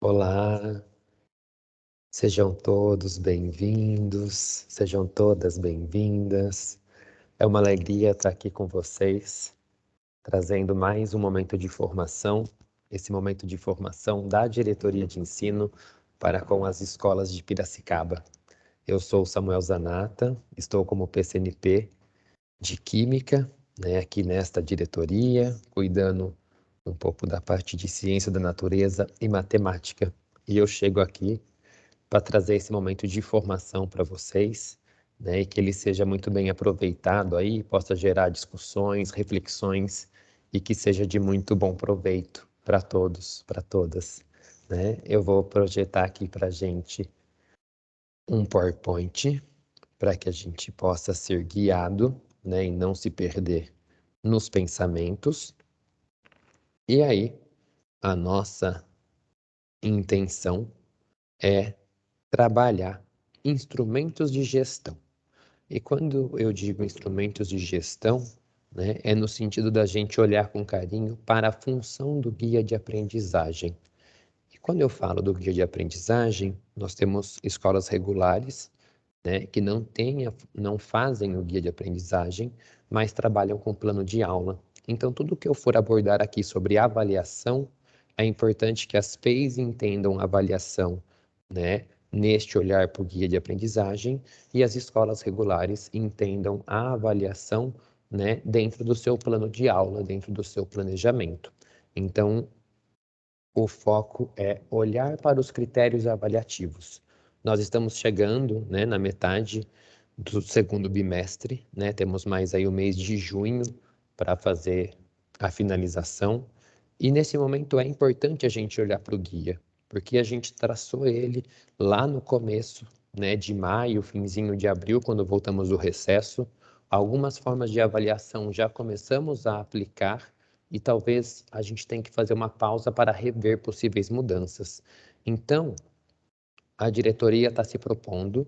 Olá, sejam todos bem-vindos, sejam todas bem-vindas. É uma alegria estar aqui com vocês, trazendo mais um momento de formação, esse momento de formação da diretoria de ensino para com as escolas de Piracicaba. Eu sou Samuel Zanata, estou como PCNP de Química, aqui nesta diretoria, cuidando um pouco da parte de ciência da natureza e matemática. E eu chego aqui para trazer esse momento de formação para vocês, e que ele seja muito bem aproveitado aí, possa gerar discussões, reflexões e que seja de muito bom proveito para todos, para todas, Eu vou projetar aqui para a gente um PowerPoint para que a gente possa ser guiado, e não se perder nos pensamentos. E aí, a nossa intenção é trabalhar instrumentos de gestão. E quando eu digo instrumentos de gestão, é no sentido da gente olhar com carinho para a função do guia de aprendizagem. E quando eu falo do guia de aprendizagem, nós temos escolas regulares, que não fazem o guia de aprendizagem, mas trabalham com plano de aula. Então, tudo que eu for abordar aqui sobre avaliação, é importante que as PEIs entendam a avaliação, neste olhar para o guia de aprendizagem, e as escolas regulares entendam a avaliação, dentro do seu plano de aula, dentro do seu planejamento. Então, o foco é olhar para os critérios avaliativos. Nós estamos chegando, na metade do segundo bimestre, Temos mais aí o mês de junho para fazer a finalização. E nesse momento é importante a gente olhar para o guia, porque a gente traçou ele lá no começo, de maio, finzinho de abril, quando voltamos do recesso. Algumas formas de avaliação já começamos a aplicar e talvez a gente tenha que fazer uma pausa para rever possíveis mudanças. Então, a diretoria está se propondo,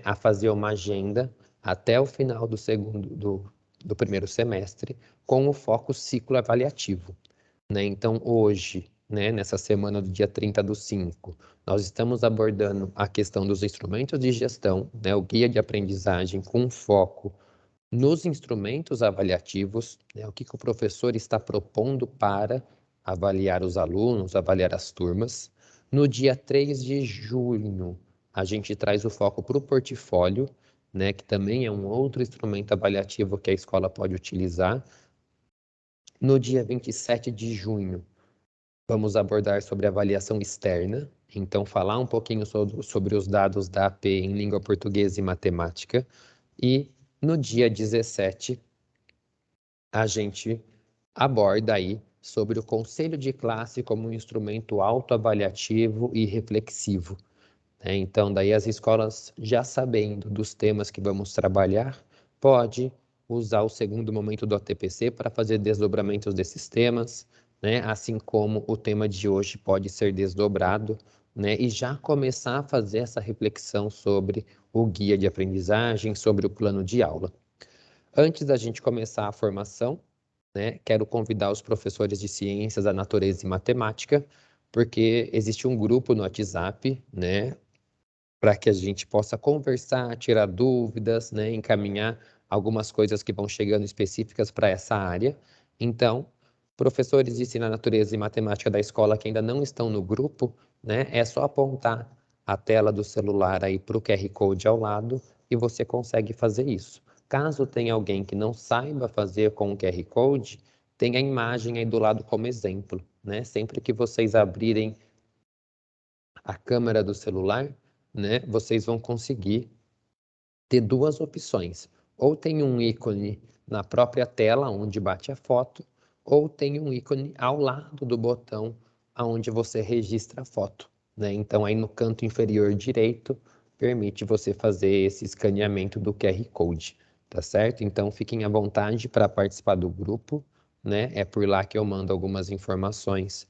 a fazer uma agenda até o final do primeiro semestre com o foco ciclo avaliativo. Então, hoje, nessa semana do dia 30/5, nós estamos abordando a questão dos instrumentos de gestão, o guia de aprendizagem com foco nos instrumentos avaliativos, o que o professor está propondo para avaliar os alunos, avaliar as turmas. No dia 3 de junho, a gente traz o foco para o portfólio, que também é um outro instrumento avaliativo que a escola pode utilizar. No dia 27 de junho, vamos abordar sobre avaliação externa, então falar um pouquinho sobre os dados da AP em língua portuguesa e matemática. E no dia 17, a gente aborda aí sobre o conselho de classe como um instrumento autoavaliativo e reflexivo. Então, daí as escolas, já sabendo dos temas que vamos trabalhar, pode usar o segundo momento do ATPC para fazer desdobramentos desses temas, assim como o tema de hoje pode ser desdobrado, e já começar a fazer essa reflexão sobre o guia de aprendizagem, sobre o plano de aula. Antes da gente começar a formação, quero convidar os professores de ciências da natureza e matemática, porque existe um grupo no WhatsApp, para que a gente possa conversar, tirar dúvidas, encaminhar algumas coisas que vão chegando específicas para essa área. Então, professores de ensino da natureza e matemática da escola que ainda não estão no grupo, é só apontar a tela do celular aí para o QR Code ao lado e você consegue fazer isso. Caso tenha alguém que não saiba fazer com o QR Code, tem a imagem aí do lado como exemplo, Sempre que vocês abrirem a câmera do celular, vocês vão conseguir ter duas opções. Ou tem um ícone na própria tela onde bate a foto, ou tem um ícone ao lado do botão onde você registra a foto, Então, aí no canto inferior direito, permite você fazer esse escaneamento do QR Code, tá certo? Então, fiquem à vontade para participar do grupo, É por lá que eu mando algumas informações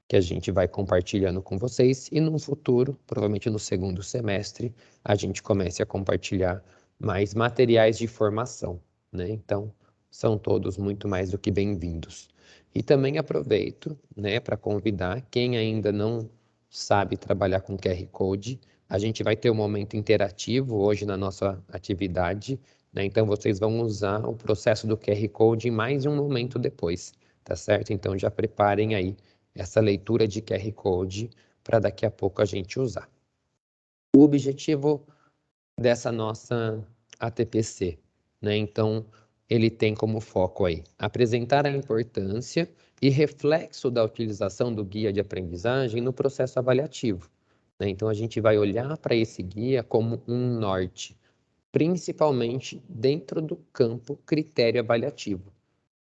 que a gente vai compartilhando com vocês e no futuro, provavelmente no segundo semestre, a gente comece a compartilhar mais materiais de formação, Então, são todos muito mais do que bem-vindos. E também aproveito, para convidar quem ainda não sabe trabalhar com QR Code. A gente vai ter um momento interativo hoje na nossa atividade, né? Então, vocês vão usar o processo do QR Code em mais um momento depois, tá certo? Então, já preparem aí essa leitura de QR Code para daqui a pouco a gente usar. O objetivo dessa nossa ATPC, né? Então, ele tem como foco aí apresentar a importância e reflexo da utilização do guia de aprendizagem no processo avaliativo, né? Então, a gente vai olhar para esse guia como um norte, principalmente dentro do campo critério avaliativo,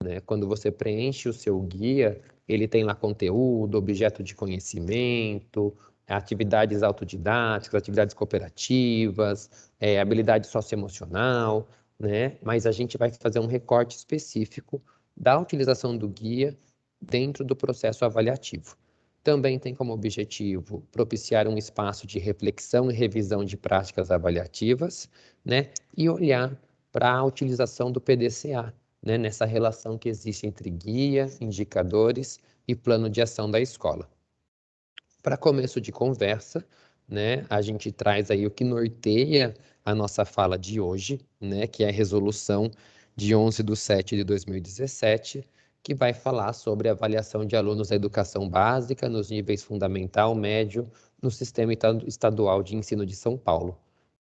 né? Quando você preenche o seu guia, ele tem lá conteúdo, objeto de conhecimento, atividades autodidáticas, atividades cooperativas, habilidade socioemocional, né? Mas a gente vai fazer um recorte específico da utilização do guia dentro do processo avaliativo. Também tem como objetivo propiciar um espaço de reflexão e revisão de práticas avaliativas, né? E olhar para a utilização do PDCA, né, nessa relação que existe entre guia, indicadores e plano de ação da escola. Para começo de conversa, né, a gente traz aí o que norteia a nossa fala de hoje, né, que é a resolução de 11/7/2017, que vai falar sobre a avaliação de alunos da educação básica nos níveis fundamental, médio, no Sistema Estadual de Ensino de São Paulo,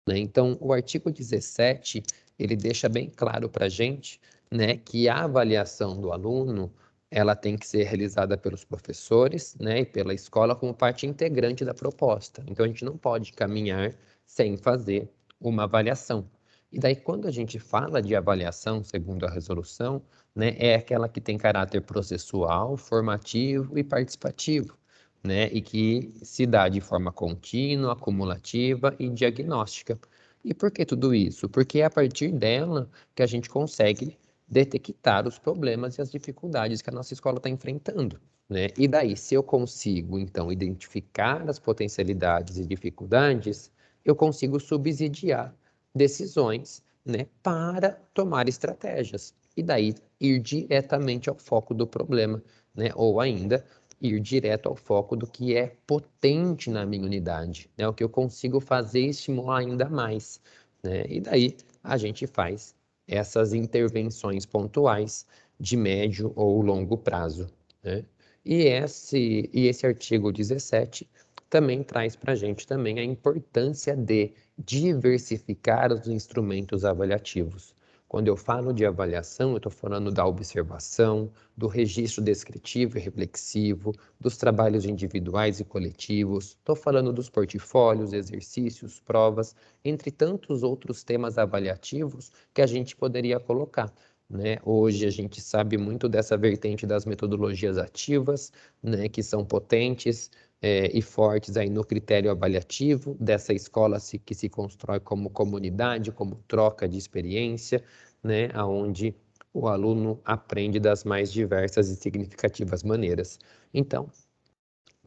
né? Então, o artigo 17, ele deixa bem claro para a gente, né, que a avaliação do aluno ela tem que ser realizada pelos professores, né, e pela escola como parte integrante da proposta. Então, a gente não pode caminhar sem fazer uma avaliação. E daí, quando a gente fala de avaliação, segundo a resolução, né, é aquela que tem caráter processual, formativo e participativo, né, e que se dá de forma contínua, acumulativa e diagnóstica. E por que tudo isso? Porque é a partir dela que a gente consegue detectar os problemas e as dificuldades que a nossa escola está enfrentando, né? E daí, se eu consigo, então, identificar as potencialidades e dificuldades, eu consigo subsidiar decisões, né, para tomar estratégias. E daí, ir diretamente ao foco do problema, né? Ou ainda, ir direto ao foco do que é potente na minha unidade, né? O que eu consigo fazer e estimular ainda mais, né? E daí, a gente faz essas intervenções pontuais de médio ou longo prazo, né? E esse artigo 17 também traz para a gente também a importância de diversificar os instrumentos avaliativos. Quando eu falo de avaliação, eu estou falando da observação, do registro descritivo e reflexivo, dos trabalhos individuais e coletivos, estou falando dos portfólios, exercícios, provas, entre tantos outros temas avaliativos que a gente poderia colocar, né? Hoje a gente sabe muito dessa vertente das metodologias ativas, né, que são potentes e fortes aí no critério avaliativo dessa escola que se constrói como comunidade, como troca de experiência, né, aonde o aluno aprende das mais diversas e significativas maneiras. Então,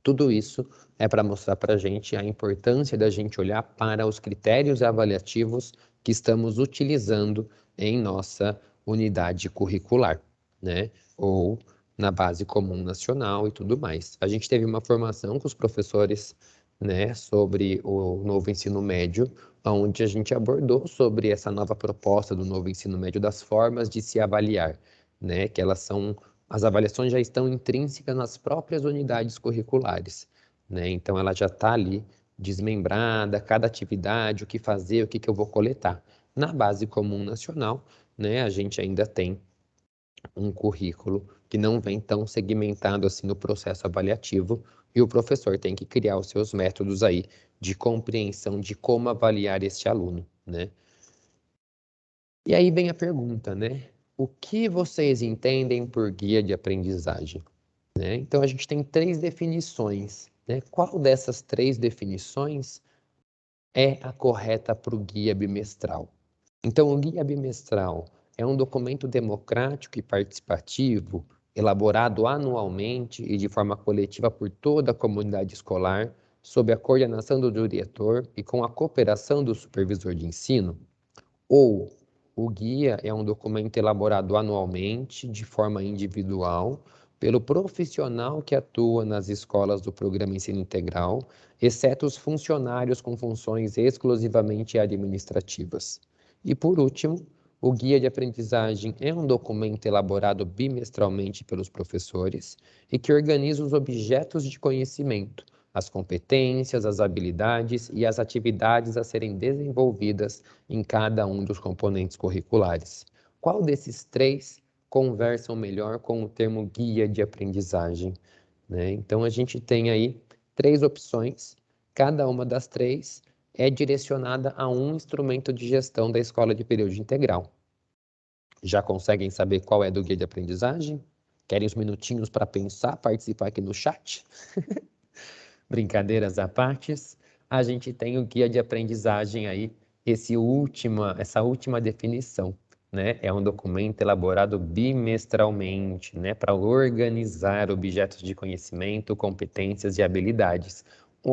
tudo isso é para mostrar para a gente a importância da gente olhar para os critérios avaliativos que estamos utilizando em nossa unidade curricular, né? Ou na base comum nacional e tudo mais. A gente teve uma formação com os professores, né, sobre o novo ensino médio, onde a gente abordou sobre essa nova proposta do novo ensino médio, das formas de se avaliar, né? Que elas são as avaliações já estão intrínsecas nas próprias unidades curriculares, né? Então, ela já está ali desmembrada, cada atividade, o que fazer, o que eu vou coletar. Na base comum nacional, né, a gente ainda tem um currículo que não vem tão segmentado assim no processo avaliativo e o professor tem que criar os seus métodos aí de compreensão de como avaliar este aluno, né? E aí vem a pergunta, né? O que vocês entendem por guia de aprendizagem? Né? Então, a gente tem três definições, né? Qual dessas três definições é a correta para o guia bimestral? Então, o guia bimestral é um documento democrático e participativo, elaborado anualmente e de forma coletiva por toda a comunidade escolar, sob a coordenação do diretor e com a cooperação do supervisor de ensino? Ou o guia é um documento elaborado anualmente, de forma individual, pelo profissional que atua nas escolas do Programa Ensino Integral, exceto os funcionários com funções exclusivamente administrativas. E, por último, o Guia de Aprendizagem é um documento elaborado bimestralmente pelos professores e que organiza os objetos de conhecimento, as competências, as habilidades e as atividades a serem desenvolvidas em cada um dos componentes curriculares. Qual desses três conversam melhor com o termo guia de aprendizagem, né? Então, a gente tem aí três opções, cada uma das três é direcionada a um instrumento de gestão da escola de período integral. Já conseguem saber qual é do guia de aprendizagem? Querem uns minutinhos para pensar, participar aqui no chat? Brincadeiras à parte, a gente tem o guia de aprendizagem aí, essa última definição, né? É um documento elaborado bimestralmente, né? Para organizar objetos de conhecimento, competências e habilidades.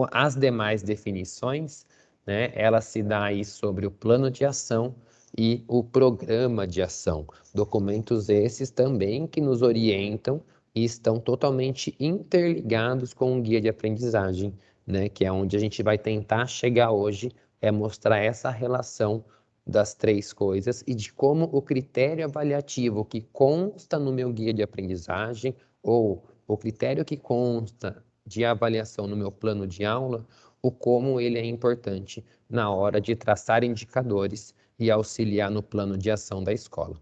As demais definições, né? Elas se dão aí sobre o plano de ação e o programa de ação. Documentos esses também que nos orientam e estão totalmente interligados com o guia de aprendizagem, né? Que é onde a gente vai tentar chegar hoje, é mostrar essa relação das três coisas e de como o critério avaliativo que consta no meu guia de aprendizagem ou o critério que consta de avaliação no meu plano de aula, o como ele é importante na hora de traçar indicadores e auxiliar no plano de ação da escola.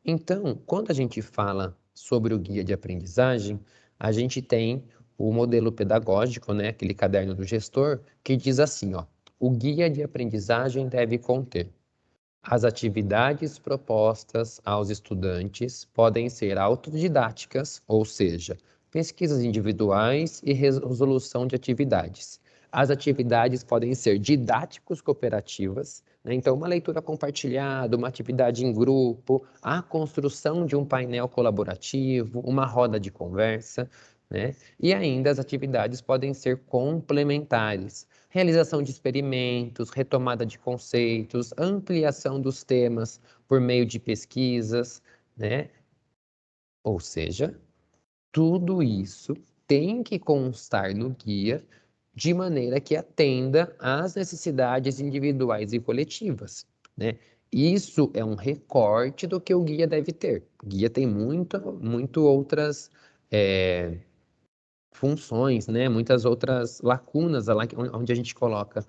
Então, quando a gente fala sobre o guia de aprendizagem, a gente tem o modelo pedagógico, né, aquele caderno do gestor, que diz assim, ó, o guia de aprendizagem deve conter as atividades propostas aos estudantes podem ser autodidáticas, ou seja, pesquisas individuais e resolução de atividades. As atividades podem ser didáticos cooperativas, né? Então uma leitura compartilhada, uma atividade em grupo, a construção de um painel colaborativo, uma roda de conversa, né? E ainda as atividades podem ser complementares, realização de experimentos, retomada de conceitos, ampliação dos temas por meio de pesquisas, né? Ou seja, tudo isso tem que constar no guia de maneira que atenda às necessidades individuais e coletivas, né? Isso é um recorte do que o guia deve ter. O guia tem muito outras funções, né? Muitas outras lacunas lá onde a gente coloca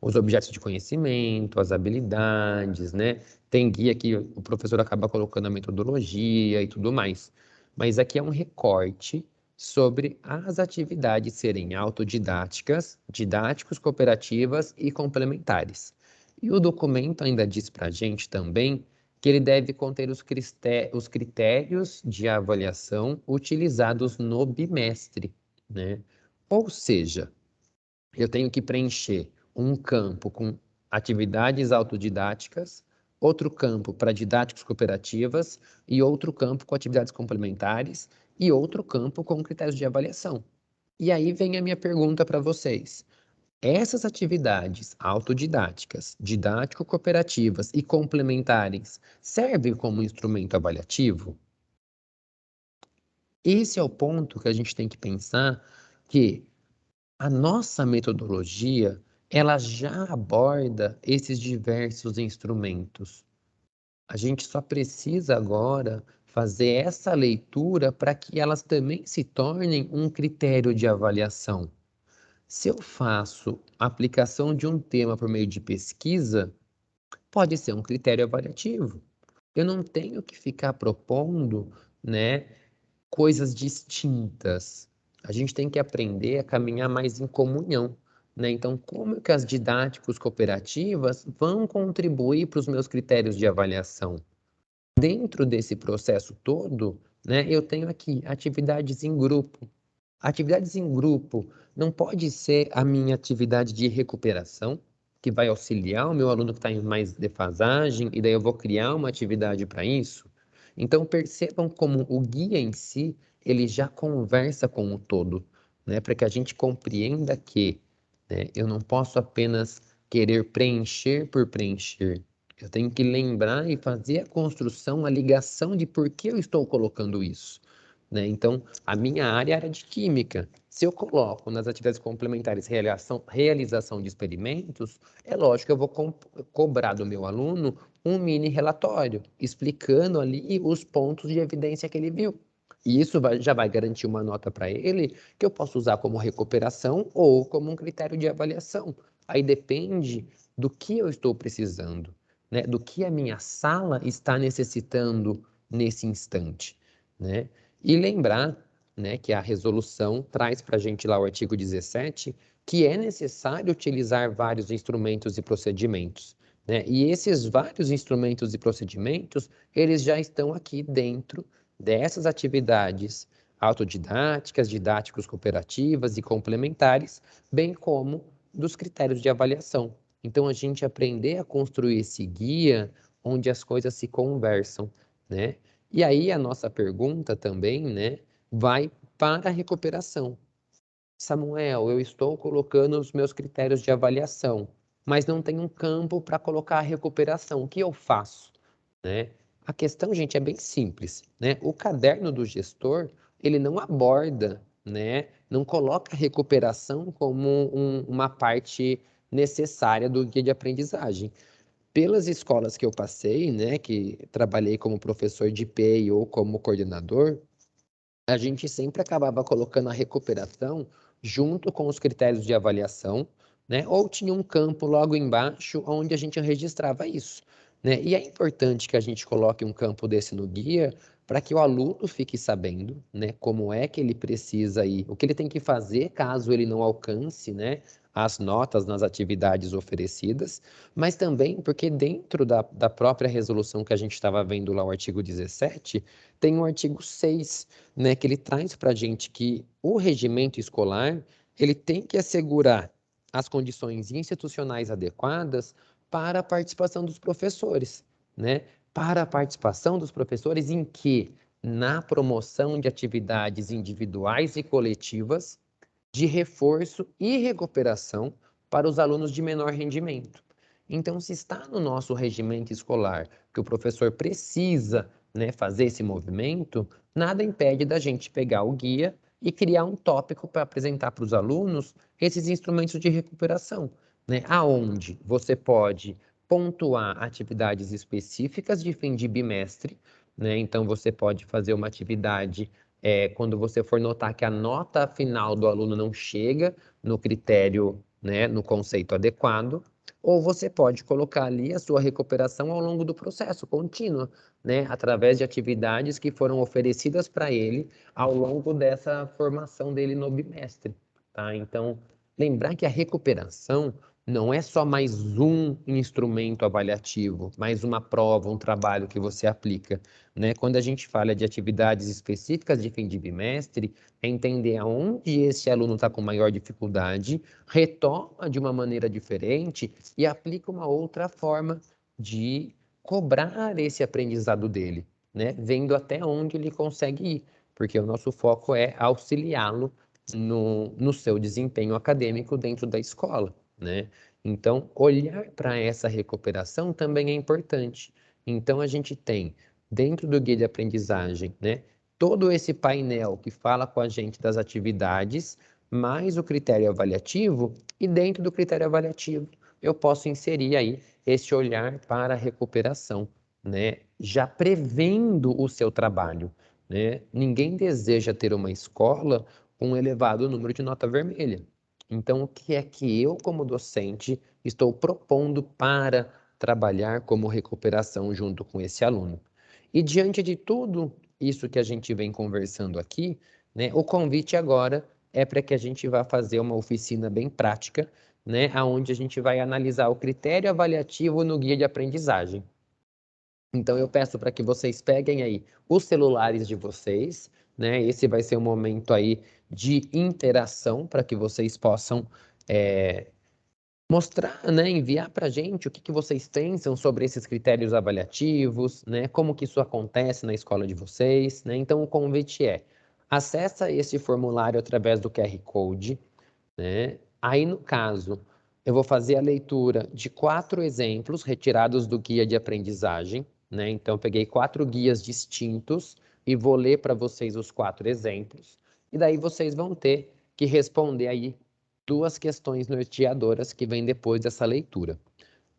os objetos de conhecimento, as habilidades, né? Tem guia que o professor acaba colocando a metodologia e tudo mais. Mas aqui é um recorte sobre as atividades serem autodidáticas, didáticos, cooperativas e complementares. E o documento ainda diz para a gente também que ele deve conter os critérios de avaliação utilizados no bimestre, né? Ou seja, eu tenho que preencher um campo com atividades autodidáticas, outro campo para didáticos cooperativas e outro campo com atividades complementares e outro campo com critérios de avaliação. E aí vem a minha pergunta para vocês. Essas atividades autodidáticas, didático-cooperativas e complementares servem como instrumento avaliativo? Esse é o ponto que a gente tem que pensar que a nossa metodologia, ela já aborda esses diversos instrumentos. A gente só precisa agora fazer essa leitura para que elas também se tornem um critério de avaliação. Se eu faço a aplicação de um tema por meio de pesquisa, pode ser um critério avaliativo. Eu não tenho que ficar propondo, né, coisas distintas. A gente tem que aprender a caminhar mais em comunhão, né? Então, como que as didáticos cooperativas vão contribuir para os meus critérios de avaliação? Dentro desse processo todo, né, eu tenho aqui atividades em grupo. Atividades em grupo não pode ser a minha atividade de recuperação, que vai auxiliar o meu aluno que está em mais defasagem, e daí eu vou criar uma atividade para isso. Então, percebam como o guia em si, ele já conversa com o todo, né? Para que a gente compreenda que, né, eu não posso apenas querer preencher por preencher. Eu tenho que lembrar e fazer a construção, a ligação de por que eu estou colocando isso. né? Então, a minha área é a área de química. Se eu coloco nas atividades complementares realização de experimentos, é lógico que eu vou cobrar do meu aluno um mini relatório, explicando ali os pontos de evidência que ele viu. E isso já vai garantir uma nota para ele que eu posso usar como recuperação ou como um critério de avaliação. Aí depende do que eu estou precisando, né? Do que a minha sala está necessitando nesse instante, né? E lembrar, né, que a resolução traz para a gente lá o artigo 17, que é necessário utilizar vários instrumentos e procedimentos, né? E esses vários instrumentos e procedimentos, eles já estão aqui dentro dessas atividades autodidáticas, didáticos cooperativas e complementares, bem como dos critérios de avaliação. Então, a gente aprender a construir esse guia onde as coisas se conversam, né? E aí a nossa pergunta também, né, vai para a recuperação. Samuel, eu estou colocando os meus critérios de avaliação, mas não tenho um campo para colocar a recuperação. O que eu faço, né? A questão, gente, é bem simples, né? O caderno do gestor, ele não aborda, né? Não coloca a recuperação como uma parte necessária do guia de aprendizagem. Pelas escolas que eu passei, né, que trabalhei como professor de IPEI ou como coordenador, a gente sempre acabava colocando a recuperação junto com os critérios de avaliação, né? Ou tinha um campo logo embaixo onde a gente registrava isso, né? E é importante que a gente coloque um campo desse no guia para que o aluno fique sabendo, né, como é que ele precisa ir, o que ele tem que fazer caso ele não alcance, né, as notas nas atividades oferecidas, mas também porque dentro da própria resolução que a gente estava vendo lá, o artigo 17, tem o artigo 6, né, que ele traz para a gente que o regimento escolar ele tem que assegurar as condições institucionais adequadas para a participação dos professores, né? Para a participação dos professores em que? Na promoção de atividades individuais e coletivas de reforço e recuperação para os alunos de menor rendimento. Então, se está no nosso regimento escolar que o professor precisa, né, fazer esse movimento, nada impede da gente pegar o guia e criar um tópico para apresentar para os alunos esses instrumentos de recuperação, né, aonde você pode pontuar atividades específicas de fim de bimestre, né, então você pode fazer uma atividade quando você for notar que a nota final do aluno não chega no critério, né, no conceito adequado, ou você pode colocar ali a sua recuperação ao longo do processo, contínua, né, através de atividades que foram oferecidas para ele ao longo dessa formação dele no bimestre, tá? Então, lembrar que a recuperação não é só mais um instrumento avaliativo, mais uma prova, um trabalho que você aplica, né? Quando a gente fala de atividades específicas de fim de bimestre, é entender aonde esse aluno está com maior dificuldade, retoma de uma maneira diferente e aplica uma outra forma de cobrar esse aprendizado dele, né? Vendo até onde ele consegue ir, porque o nosso foco é auxiliá-lo no seu desempenho acadêmico dentro da escola, né? Então, olhar para essa recuperação também é importante. Então, a gente tem, dentro do guia de aprendizagem, né, todo esse painel que fala com a gente das atividades, mais o critério avaliativo, e dentro do critério avaliativo, eu posso inserir aí esse olhar para a recuperação, né, já prevendo o seu trabalho, né? Ninguém deseja ter uma escola com um elevado número de nota vermelha. Então, o que é que eu, como docente, estou propondo para trabalhar como recuperação junto com esse aluno? E diante de tudo isso que a gente vem conversando aqui, né, o convite agora é para que a gente vá fazer uma oficina bem prática, né, onde a gente vai analisar o critério avaliativo no guia de aprendizagem. Então, eu peço para que vocês peguem aí os celulares de vocês, né? Esse vai ser um momento aí de interação para que vocês possam mostrar, né? Enviar para a gente o que vocês pensam sobre esses critérios avaliativos, né? Como que isso acontece na escola de vocês, né? Então, o convite é: acessa esse formulário através do QR Code, né? Aí, no caso, eu vou fazer a leitura de 4 exemplos retirados do guia de aprendizagem, né? Então, eu peguei 4 guias distintos, e vou ler para vocês os 4 exemplos, e daí vocês vão ter que responder aí 2 questões norteadoras que vêm depois dessa leitura.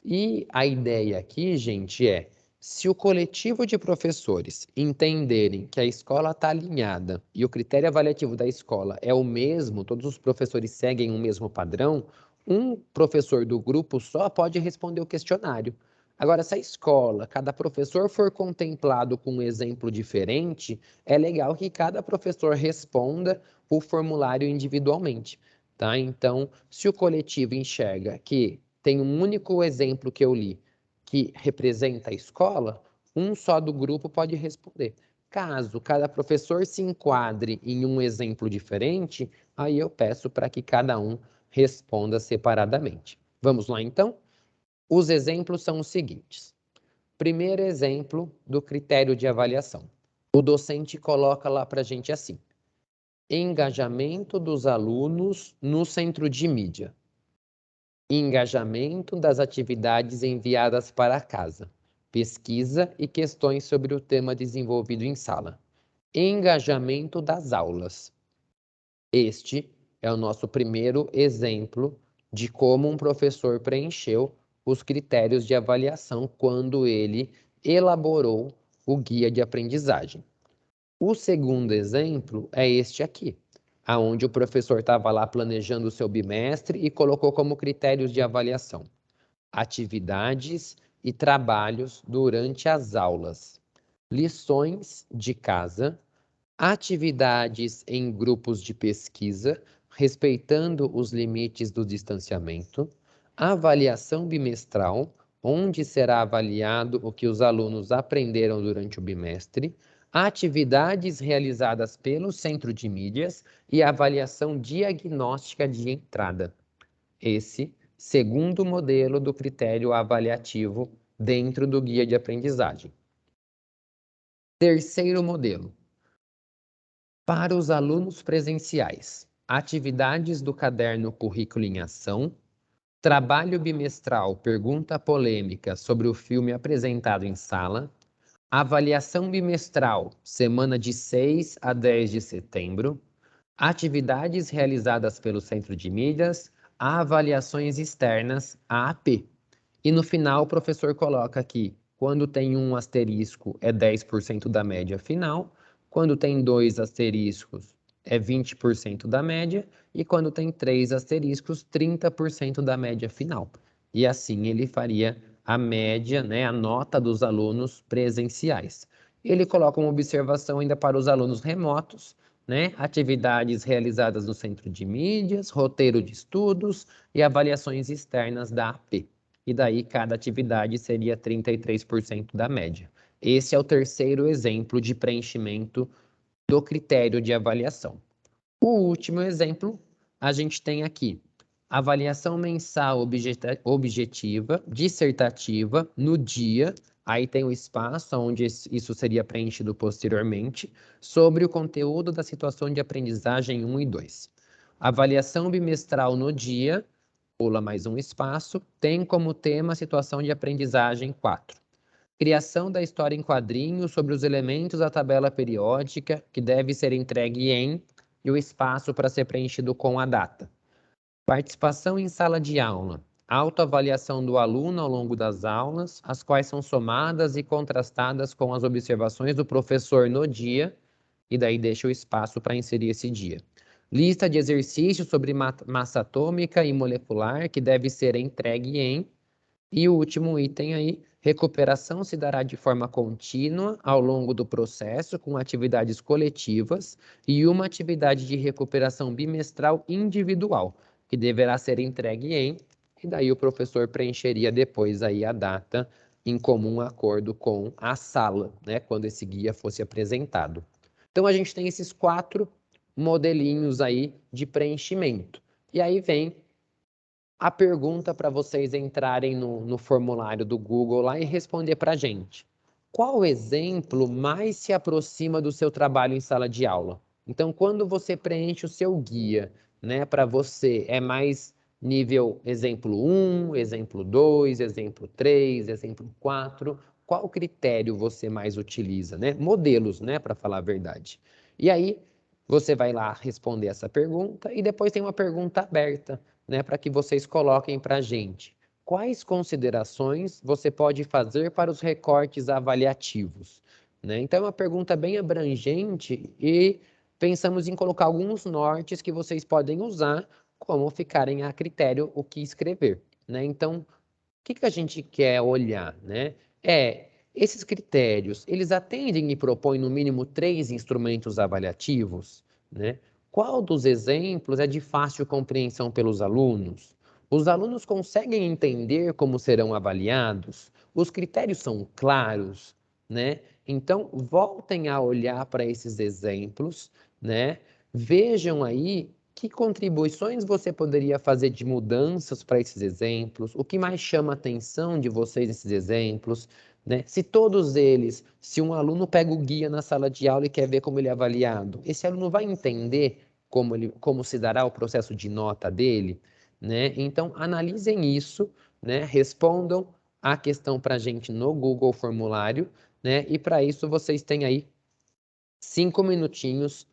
E a ideia aqui, gente, é se o coletivo de professores entenderem que a escola está alinhada e o critério avaliativo da escola é o mesmo, todos os professores seguem o mesmo padrão, um professor do grupo só pode responder o questionário. Agora, se a escola, cada professor for contemplado com um exemplo diferente, é legal que cada professor responda o formulário individualmente, tá? Então, se o coletivo enxerga que tem um único exemplo que eu li que representa a escola, um só do grupo pode responder. Caso cada professor se enquadre em um exemplo diferente, aí eu peço para que cada um responda separadamente. Vamos lá, então? Os exemplos são os seguintes. Primeiro exemplo do critério de avaliação. O docente coloca lá para a gente assim: engajamento dos alunos no centro de mídia. Engajamento das atividades enviadas para casa. Pesquisa e questões sobre o tema desenvolvido em sala. Engajamento das aulas. Este é o nosso primeiro exemplo de como um professor preencheu os critérios de avaliação quando ele elaborou o guia de aprendizagem. O segundo exemplo é este aqui, aonde o professor estava lá planejando o seu bimestre e colocou como critérios de avaliação atividades e trabalhos durante as aulas, lições de casa, atividades em grupos de pesquisa, respeitando os limites do distanciamento, avaliação bimestral, onde será avaliado o que os alunos aprenderam durante o bimestre, atividades realizadas pelo Centro de Mídias e avaliação diagnóstica de entrada. Esse segundo modelo do critério avaliativo dentro do guia de aprendizagem. Terceiro modelo. Para os alunos presenciais, atividades do caderno Currículo em Ação, trabalho bimestral pergunta polêmica sobre o filme apresentado em sala, avaliação bimestral, semana de 6 a 10 de setembro, atividades realizadas pelo Centro de Mídias, avaliações externas, AAP. E no final o professor coloca aqui, quando tem um asterisco é 10% da média final, quando tem 2 asteriscos é 20% da média, e quando tem 3 asteriscos, 30% da média final. E assim ele faria a média, né, a nota dos alunos presenciais. Ele coloca uma observação ainda para os alunos remotos, né, atividades realizadas no centro de mídias, roteiro de estudos e avaliações externas da AP. E daí cada atividade seria 33% da média. Esse é o terceiro exemplo de preenchimento do critério de avaliação. O último exemplo, a gente tem aqui avaliação mensal objetiva, dissertativa, no dia, aí tem o espaço onde isso seria preenchido posteriormente, sobre o conteúdo da situação de aprendizagem 1 e 2. Avaliação bimestral no dia, pula mais um espaço, tem como tema a situação de aprendizagem 4. Criação da história em quadrinhos sobre os elementos da tabela periódica, que deve ser entregue em, e o espaço para ser preenchido com a data. Participação em sala de aula. Autoavaliação do aluno ao longo das aulas, as quais são somadas e contrastadas com as observações do professor no dia, e daí deixa o espaço para inserir esse dia. Lista de exercícios sobre massa atômica e molecular, que deve ser entregue em, e o último item aí, recuperação se dará de forma contínua ao longo do processo, com atividades coletivas e uma atividade de recuperação bimestral individual, que deverá ser entregue em, e daí o professor preencheria depois aí a data em comum acordo com a sala, né, quando esse guia fosse apresentado. Então a gente tem esses 4 modelinhos aí de preenchimento. E aí vem a pergunta para vocês entrarem no formulário do Google lá e responder para a gente. Qual exemplo mais se aproxima do seu trabalho em sala de aula? Então, quando você preenche o seu guia, né, para você, é mais nível exemplo 1, exemplo 2, exemplo 3, exemplo 4. qual critério você mais utiliza, né? Modelos, né, para falar a verdade. E aí, você vai lá responder essa pergunta e depois tem uma pergunta aberta, né, para que vocês coloquem para a gente. Quais considerações você pode fazer para os recortes avaliativos, né? Então, é uma pergunta bem abrangente e pensamos em colocar alguns nortes que vocês podem usar, como ficarem a critério o que escrever, né? Então, que a gente quer olhar, né? Esses critérios, eles atendem e propõem no mínimo 3 instrumentos avaliativos, né? Qual dos exemplos é de fácil compreensão pelos alunos? Os alunos conseguem entender como serão avaliados? Os critérios são claros, né? Então, voltem a olhar para esses exemplos, né? Vejam aí que contribuições você poderia fazer de mudanças para esses exemplos? O que mais chama a atenção de vocês nesses exemplos? Né? Se todos eles, se um aluno pega o guia na sala de aula e quer ver como ele é avaliado, esse aluno vai entender como se dará o processo de nota dele? Né? Então, analisem isso, né? Respondam a questão para a gente no Google Formulário, né? E para isso vocês têm aí 5 minutinhos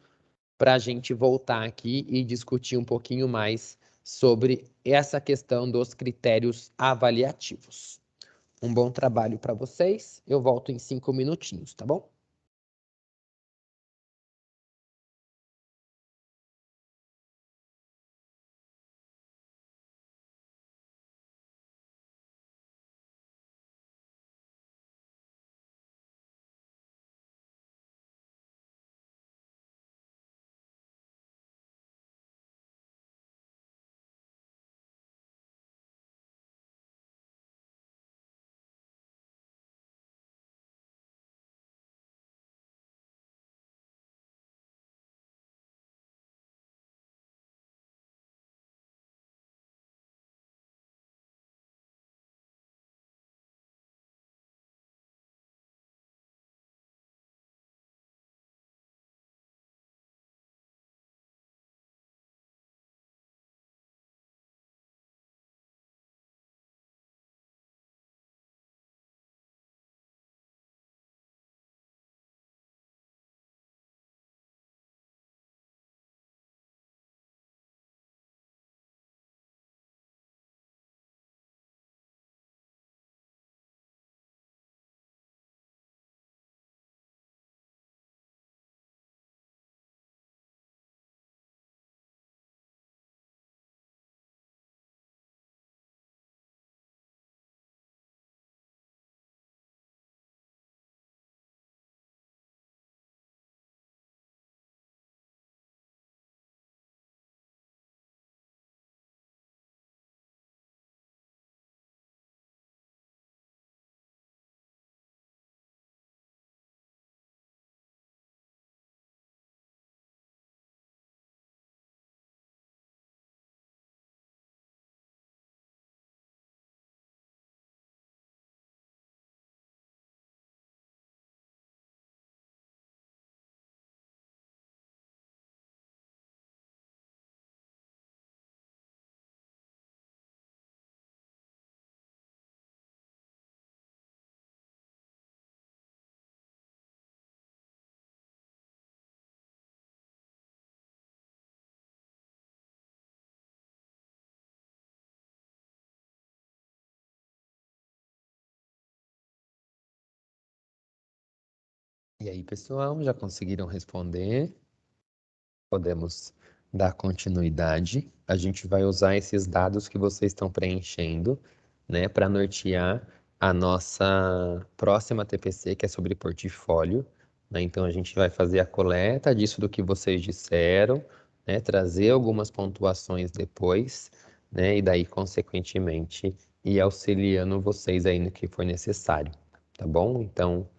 para a gente voltar aqui e discutir um pouquinho mais sobre essa questão dos critérios avaliativos. Um bom trabalho para vocês. Eu volto em 5 minutinhos, tá bom? E aí, pessoal, já conseguiram responder? Podemos dar continuidade. A gente vai usar esses dados que vocês estão preenchendo, né, para nortear a nossa próxima TPC, que é sobre portfólio, né? Então, a gente vai fazer a coleta disso do que vocês disseram, né, trazer algumas pontuações depois, né, e daí, consequentemente, ir auxiliando vocês aí no que for necessário, tá bom? Então,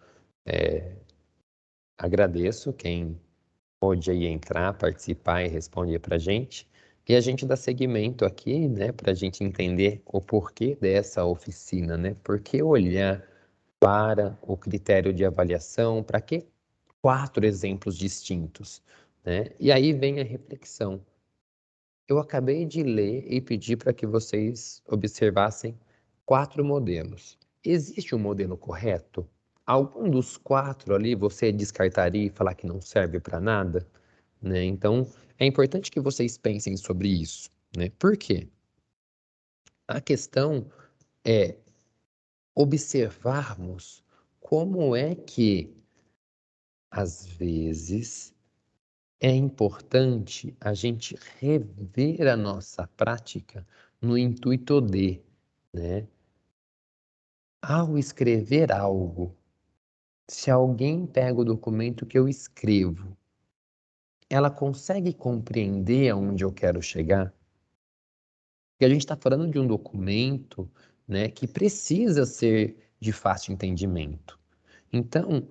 agradeço quem pode aí entrar, participar e responder para a gente. E a gente dá seguimento aqui, né, para a gente entender o porquê dessa oficina, né? Por que olhar para o critério de avaliação? Para que 4 exemplos distintos, né? E aí vem a reflexão. Eu acabei de ler e pedir para que vocês observassem 4 modelos. existe um modelo correto? Algum dos 4 ali você descartaria e falar que não serve para nada? Né? Então, é importante que vocês pensem sobre isso. Né? Por quê? A questão é observarmos como é que, às vezes, é importante a gente rever a nossa prática no intuito de, né? Ao escrever algo, se alguém pega o documento que eu escrevo, ela consegue compreender aonde eu quero chegar? Porque a gente está falando de um documento, né, que precisa ser de fácil entendimento. Então,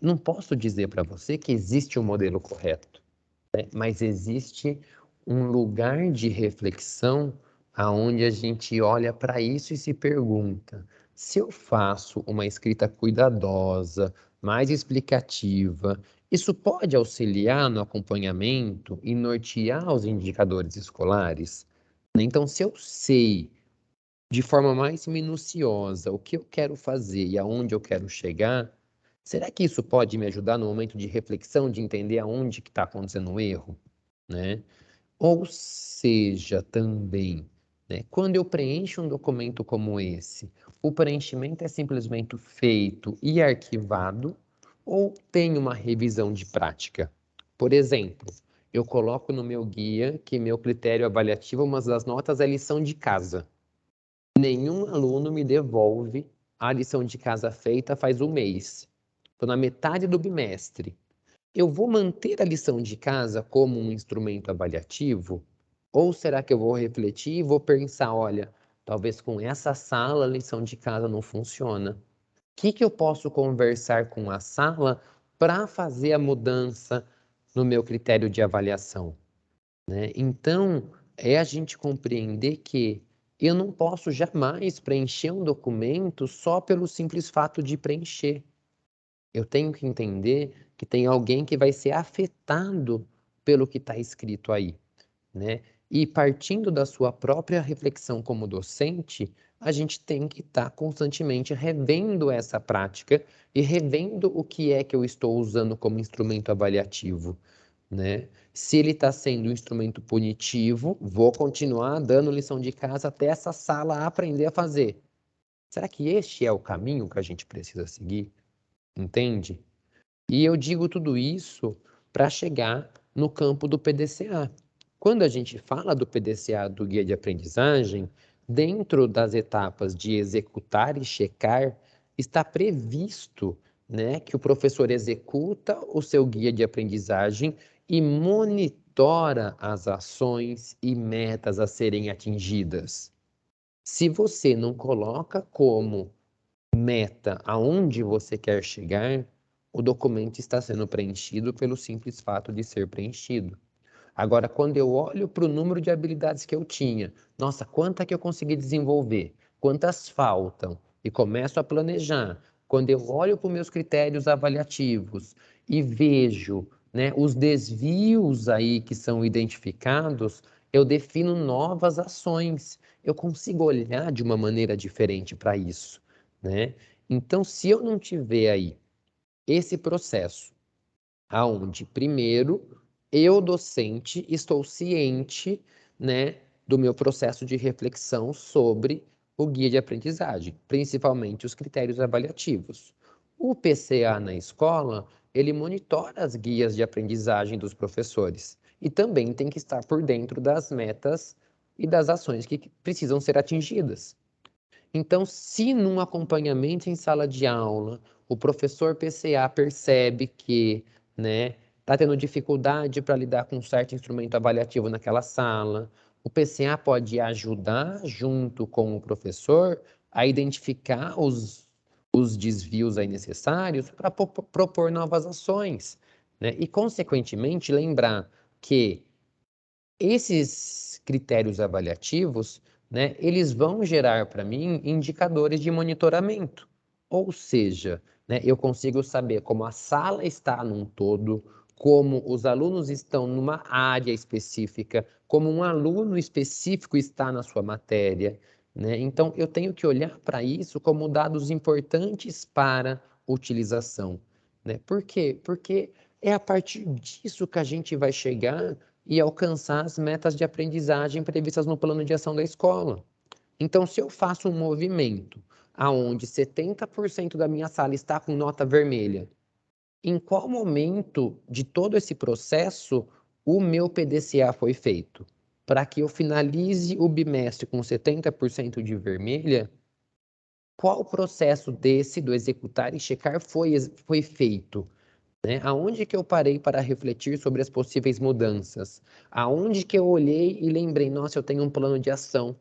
não posso dizer para você que existe um modelo correto, né, mas existe um lugar de reflexão aonde a gente olha para isso e se pergunta: se eu faço uma escrita cuidadosa, mais explicativa, isso pode auxiliar no acompanhamento e nortear os indicadores escolares? Então, se eu sei de forma mais minuciosa o que eu quero fazer e aonde eu quero chegar, será que isso pode me ajudar no momento de reflexão, de entender aonde que está acontecendo o erro, né? Ou seja, também, né, quando eu preencho um documento como esse, o preenchimento é simplesmente feito e arquivado ou tem uma revisão de prática? Por exemplo, eu coloco no meu guia que meu critério avaliativo, uma das notas é lição de casa. Nenhum aluno me devolve a lição de casa feita faz um mês. Estou na metade do bimestre. Eu vou manter a lição de casa como um instrumento avaliativo? Ou será que eu vou refletir e vou pensar, olha, talvez com essa sala a lição de casa não funciona. O que eu posso conversar com a sala para fazer a mudança no meu critério de avaliação? Né? Então, é a gente compreender que eu não posso jamais preencher um documento só pelo simples fato de preencher. Eu tenho que entender que tem alguém que vai ser afetado pelo que está escrito aí, né? E partindo da sua própria reflexão como docente, a gente tem que estar constantemente revendo essa prática e revendo o que é que eu estou usando como instrumento avaliativo, né? Se ele está sendo um instrumento punitivo, vou continuar dando lição de casa até essa sala aprender a fazer. Será que este é o caminho que a gente precisa seguir? Entende? E eu digo tudo isso para chegar no campo do PDCA. Quando a gente fala do PDCA, do guia de aprendizagem, dentro das etapas de executar e checar, está previsto, né, que o professor executa o seu guia de aprendizagem e monitora as ações e metas a serem atingidas. Se você não coloca como meta aonde você quer chegar, o documento está sendo preenchido pelo simples fato de ser preenchido. Agora, quando eu olho para o número de habilidades que eu tinha, nossa, quanta que eu consegui desenvolver? Quantas faltam? E começo a planejar. Quando eu olho para os meus critérios avaliativos e vejo, né, os desvios aí que são identificados, eu defino novas ações. Eu consigo olhar de uma maneira diferente para isso, né? Então, se eu não tiver aí esse processo aonde primeiro eu docente estou ciente, né, do meu processo de reflexão sobre o guia de aprendizagem, principalmente os critérios avaliativos. O PCA na escola, ele monitora as guias de aprendizagem dos professores e também tem que estar por dentro das metas e das ações que precisam ser atingidas. Então, se num acompanhamento em sala de aula, o professor PCA percebe que, né, está tendo dificuldade para lidar com um certo instrumento avaliativo naquela sala, o PCA pode ajudar, junto com o professor, a identificar os desvios aí necessários para propor novas ações, né? E, consequentemente, lembrar que esses critérios avaliativos, né, eles vão gerar para mim indicadores de monitoramento. Ou seja, né, eu consigo saber como a sala está num todo, como os alunos estão numa área específica, como um aluno específico está na sua matéria, né? Então, eu tenho que olhar para isso como dados importantes para utilização, né? Por quê? Porque é a partir disso que a gente vai chegar e alcançar as metas de aprendizagem previstas no plano de ação da escola. Então, se eu faço um movimento aonde 70% da minha sala está com nota vermelha, em qual momento de todo esse processo o meu PDCA foi feito? Para que eu finalize o bimestre com 70% de vermelha, qual processo desse, do executar e checar, foi feito? Né? Aonde que eu parei para refletir sobre as possíveis mudanças? Aonde que eu olhei e lembrei, nossa, eu tenho um plano de ação.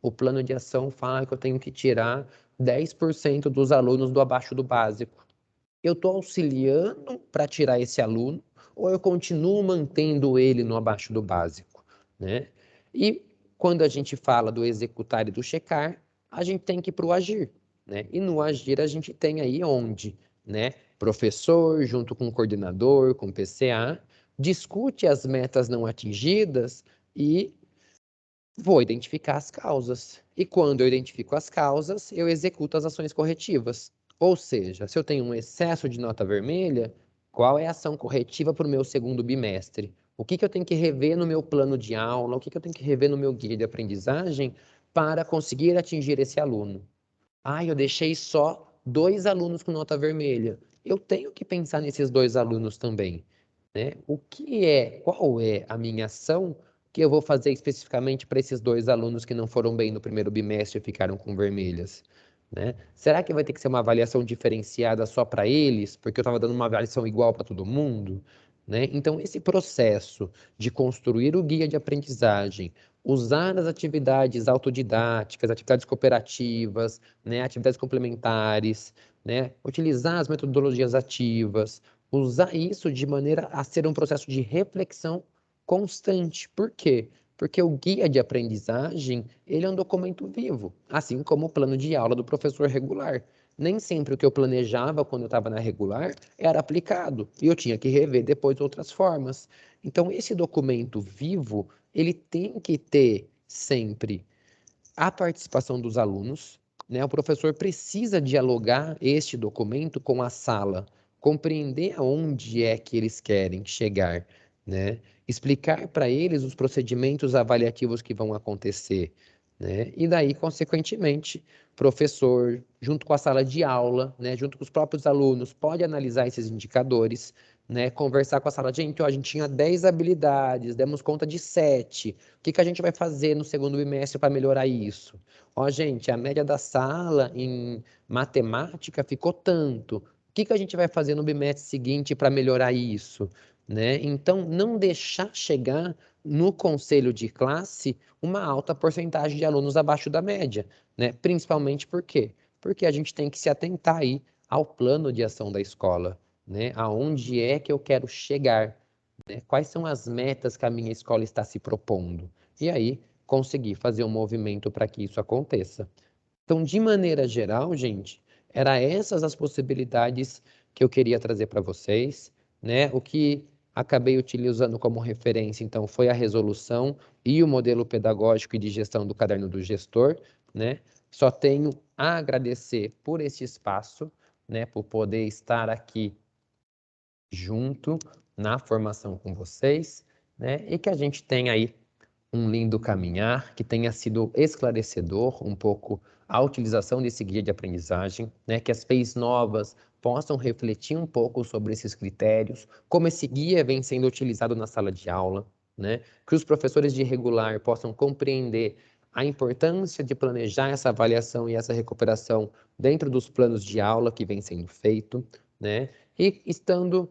O plano de ação fala que eu tenho que tirar 10% dos alunos do abaixo do básico. Eu estou auxiliando para tirar esse aluno ou eu continuo mantendo ele no abaixo do básico, né? E quando a gente fala do executar e do checar, a gente tem que ir para o agir, né? E no agir a gente tem aí onde, né? Professor, junto com o coordenador, com o PCA, discute as metas não atingidas e vou identificar as causas. E quando eu identifico as causas, eu executo as ações corretivas. Ou seja, se eu tenho um excesso de nota vermelha, qual é a ação corretiva para o meu segundo bimestre? O que eu tenho que rever no meu plano de aula? O que eu tenho que rever no meu guia de aprendizagem para conseguir atingir esse aluno? Ah, eu deixei só 2 alunos com nota vermelha. Eu tenho que pensar nesses 2 alunos também, né? Qual é a minha ação que eu vou fazer especificamente para esses 2 alunos que não foram bem no primeiro bimestre e ficaram com vermelhas, né? Será que vai ter que ser uma avaliação diferenciada só para eles, porque eu estava dando uma avaliação igual para todo mundo, né? Então, esse processo de construir o guia de aprendizagem, usar as atividades autodidáticas, atividades cooperativas, né, atividades complementares, né, utilizar as metodologias ativas, usar isso de maneira a ser um processo de reflexão constante. Por quê? Porque o guia de aprendizagem, ele é um documento vivo, assim como o plano de aula do professor regular. Nem sempre o que eu planejava quando eu estava na regular era aplicado, e eu tinha que rever depois outras formas. Então, esse documento vivo, ele tem que ter sempre a participação dos alunos, né? O professor precisa dialogar este documento com a sala, compreender aonde é que eles querem chegar, né? Explicar para eles os procedimentos avaliativos que vão acontecer, né? E daí, consequentemente, professor, junto com a sala de aula, né, junto com os próprios alunos, pode analisar esses indicadores, né, conversar com a sala, gente, ó, a gente tinha 10 habilidades, demos conta de 7. O que a gente vai fazer no segundo bimestre para melhorar isso? Ó, gente, a média da sala em matemática ficou tanto. O que a gente vai fazer no bimestre seguinte para melhorar isso? Né? Então, não deixar chegar no conselho de classe uma alta porcentagem de alunos abaixo da média, né? Principalmente por quê? Porque a gente tem que se atentar aí ao plano de ação da escola, né? Aonde é que eu quero chegar, né? Quais são as metas que a minha escola está se propondo? E aí, conseguir fazer um movimento para que isso aconteça. Então, de maneira geral, gente, era essas as possibilidades que eu queria trazer para vocês, né? O que acabei utilizando como referência, então, foi a resolução e o modelo pedagógico e de gestão do caderno do gestor, né? Só tenho a agradecer por esse espaço, né? Por poder estar aqui junto na formação com vocês, né? E que a gente tenha aí um lindo caminhar, que tenha sido esclarecedor um pouco a utilização desse guia de aprendizagem, né? Que as FEIs novas possam refletir um pouco sobre esses critérios, como esse guia vem sendo utilizado na sala de aula, né? Que os professores de regular possam compreender a importância de planejar essa avaliação e essa recuperação dentro dos planos de aula que vem sendo feito, né? E estando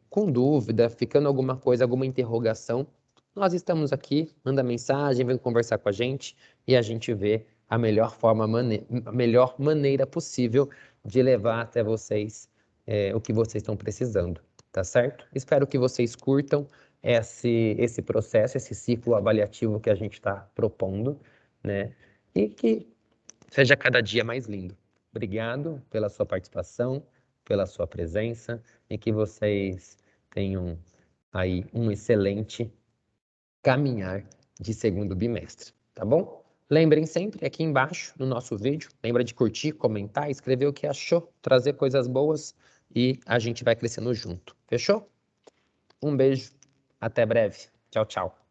com dúvida, ficando alguma coisa, alguma interrogação, nós estamos aqui, manda mensagem, vem conversar com a gente e a gente vê a melhor forma, a melhor maneira possível de levar até vocês o que vocês estão precisando, tá certo? Espero que vocês curtam esse processo, esse ciclo avaliativo que a gente está propondo, né? E que seja cada dia mais lindo. Obrigado pela sua participação, pela sua presença e que vocês tenham aí um excelente caminhar de segundo bimestre, tá bom? Lembrem sempre aqui embaixo no nosso vídeo, lembra de curtir, comentar, escrever o que achou, trazer coisas boas e a gente vai crescendo junto. Fechou? Um beijo, até breve. Tchau, tchau.